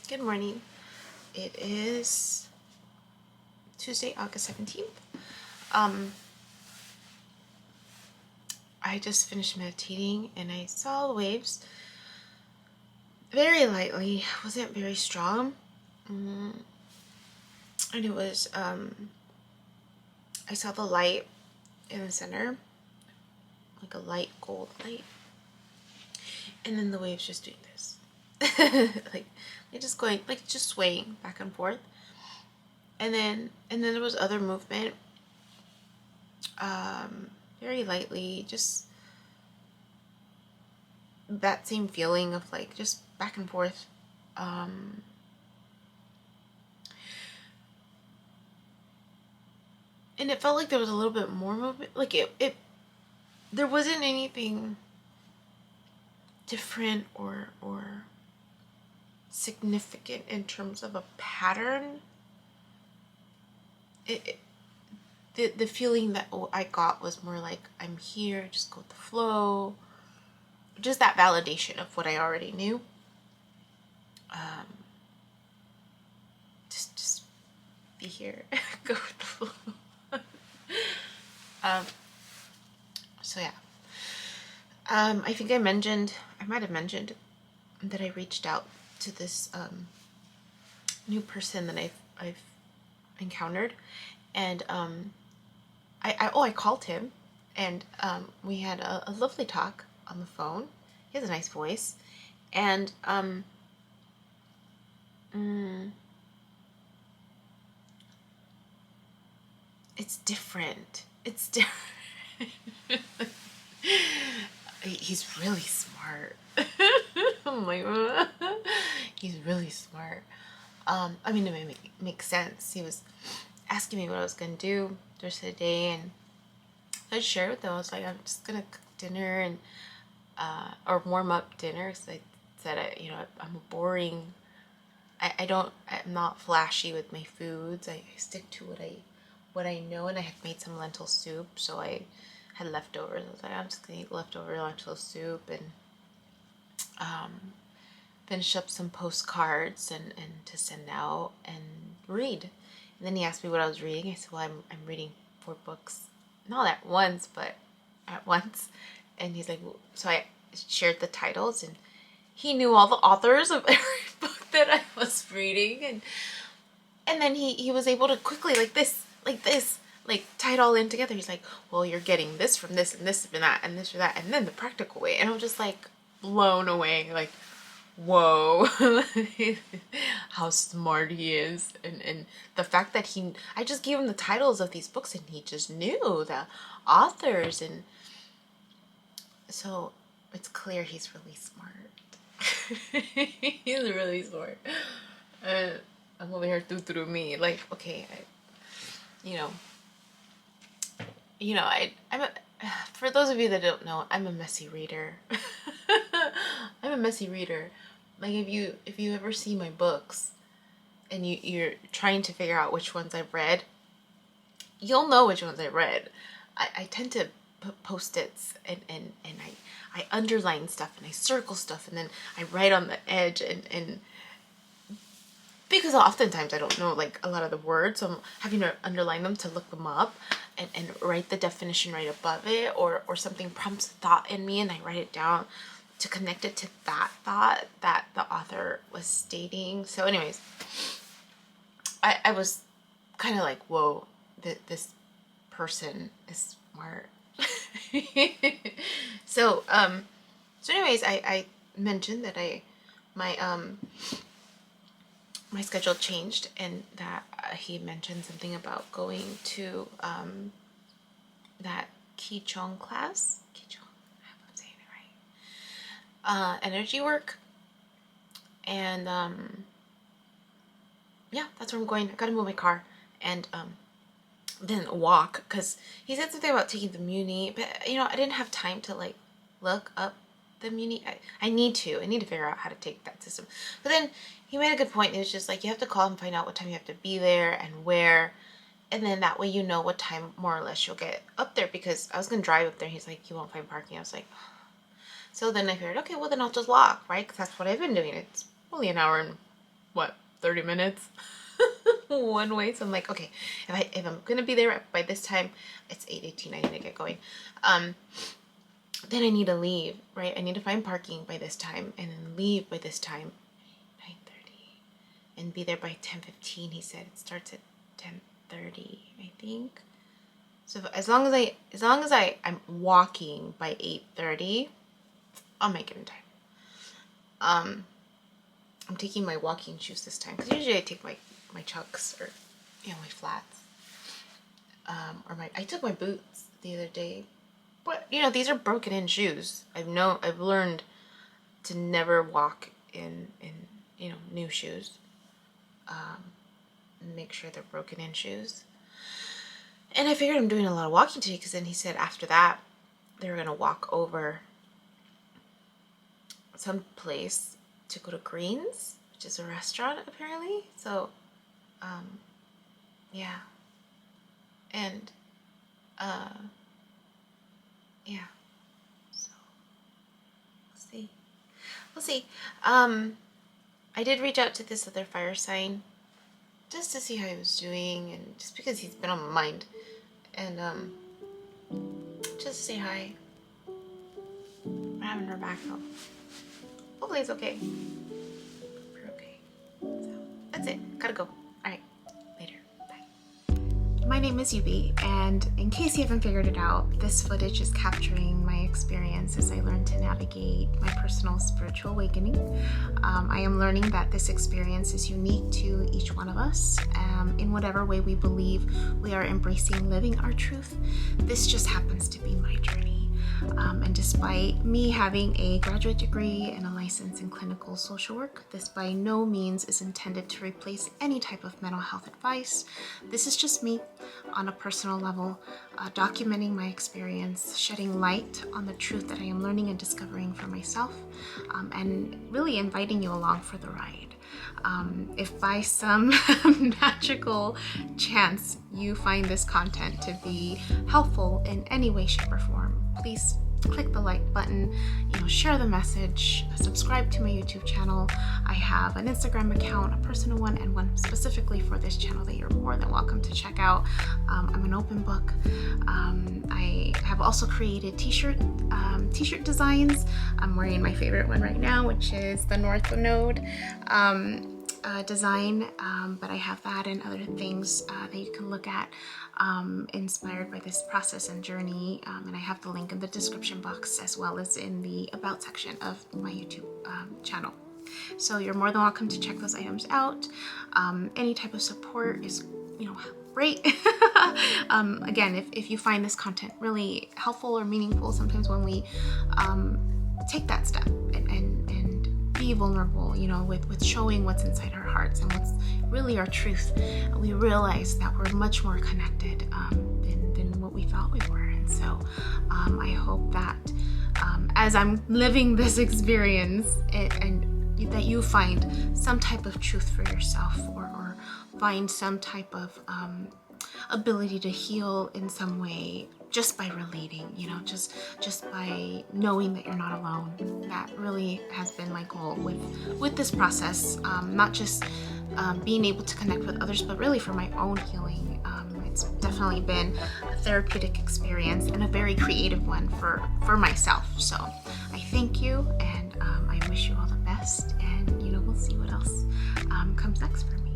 Good morning. It is Tuesday, August 17th. I just finished meditating and I saw the waves very lightly. It wasn't very strong. And it was, I saw the light in the center, like a light gold light. And then the waves just doing this. like just going, like just swaying back and forth. And then there was other movement, very lightly, just that same feeling of like just back and forth. And it felt like there was a little bit more movement. Like it there wasn't anything different or significant in terms of a pattern. The feeling that I got was more like I'm here, just go with the flow. Just that validation of what I already knew. Just be here, go with the flow. So yeah. I think I might have mentioned that I reached out to this new person that I've encountered, and I called him, and we had a lovely talk on the phone. He has a nice voice, and it's different. It's different. He's really smart. I'm like, he's really smart. I mean, it makes sense. He was asking me what I was gonna do the rest of the day, and I shared with him. I was like, I'm just gonna cook dinner and or warm up dinner, because I said, I'm boring. I'm not flashy with my foods. I stick to what I know, and I had made some lentil soup, so I had leftovers. I was like, I'm just gonna eat leftover lentil soup and finish up some postcards and to send out and read. And then he asked me what I was reading. I said, well, I'm reading 4 books, not at once, but at once. And he's like, so I shared the titles, and he knew all the authors of every book that I was reading, and then he was able to quickly like tie it all in together. He's like, well, you're getting this from this and this from that and this or that, and then the practical way. And I'm just like blown away, like, whoa. How smart he is. And the fact that I just gave him the titles of these books and he just knew the authors, and so it's clear he's really smart. He's really smart. I'm over here through me, like, okay, for those of you that don't know, I'm a messy reader. I'm a messy reader. Like, if you ever see my books and you're trying to figure out which ones I've read, you'll know which ones I've read. I tend to put post-its and I underline stuff and I circle stuff, and then I write on the edge, and because oftentimes I don't know like a lot of the words, so I'm having to underline them to look them up and write the definition right above it, or something prompts a thought in me and I write it down to connect it to that thought that the author was stating. So anyways, I was kind of like, whoa, this person is smart. So anyways, I mentioned that my schedule changed, and that he mentioned something about going to that Kichong class. Kichong, I hope I'm saying it right. Energy work, and yeah, that's where I'm going. I gotta move my car and then walk, because he said something about taking the Muni, but I didn't have time to like look up the Muni. I need to figure out how to take that system. But then he made a good point. It was just like, you have to call and find out what time you have to be there and where, and then that way you know what time more or less you'll get up there, because I was gonna drive up there. He's like, you won't find parking. I was like, so then I figured, okay, well then I'll just walk, right? Because that's what I've been doing. It's only an hour and what, 30 minutes one way. So I'm like, okay, if I'm gonna be there by this time, it's 8:18. I need to get going. Then I need to leave, right? I need to find parking by this time and then leave by this time, 9:30, and be there by 10:15. He said it starts at 10:30, I think. So as long as I'm walking by 8:30, I'll make it in time. I'm taking my walking shoes this time because usually I take my Chucks or my flats. I took my boots the other day, but these are broken in shoes. I've learned to never walk in new shoes. Make sure they're broken in shoes. And I figured I'm doing a lot of walking today because then he said after that they were gonna walk over some place to go to Greens, which is a restaurant apparently. So, yeah. And, yeah. So, we'll see. I did reach out to this other fire sign just to see how he was doing and just because he's been on my mind. And, just to say hi. I haven't heard back though. Hopefully it's okay. We're okay. So that's it. Gotta go. Alright. Later. Bye. My name is Yubi, and in case you haven't figured it out, this footage is capturing my experience as I learn to navigate my personal spiritual awakening. I am learning that this experience is unique to each one of us. In whatever way we believe we are embracing living our truth, this just happens to be my journey. And despite me having a graduate degree and a license in clinical social work, this by no means is intended to replace any type of mental health advice. This is just me on a personal level, documenting my experience, shedding light on the truth that I am learning and discovering for myself, and really inviting you along for the ride. If by some magical chance you find this content to be helpful in any way, shape, or form, please click the like button, share the message, subscribe to my YouTube channel. I have an Instagram account, a personal one, and one specifically for this channel that you're more than welcome to check out. I'm an open book. I have also created t-shirt designs. I'm wearing my favorite one right now, which is the North Node design, but I have that and other things that you can look at inspired by this process and journey, and I have the link in the description box as well as in the about section of my YouTube channel. So you're more than welcome to check those items out. Any type of support is great. Again, if you find this content really helpful or meaningful, sometimes when we take that step and be vulnerable, with showing what's inside our hearts and what's really our truth, we realize that we're much more connected than what we thought we were. And so I hope that as I'm living this experience and that you find some type of truth for yourself or find some type of ability to heal in some way just by relating, just by knowing that you're not alone. That really has been my goal with this process, not just being able to connect with others, but really for my own healing. It's definitely been a therapeutic experience and a very creative one for myself. So I thank you, and I wish you all the best, and we'll see what else comes next for me.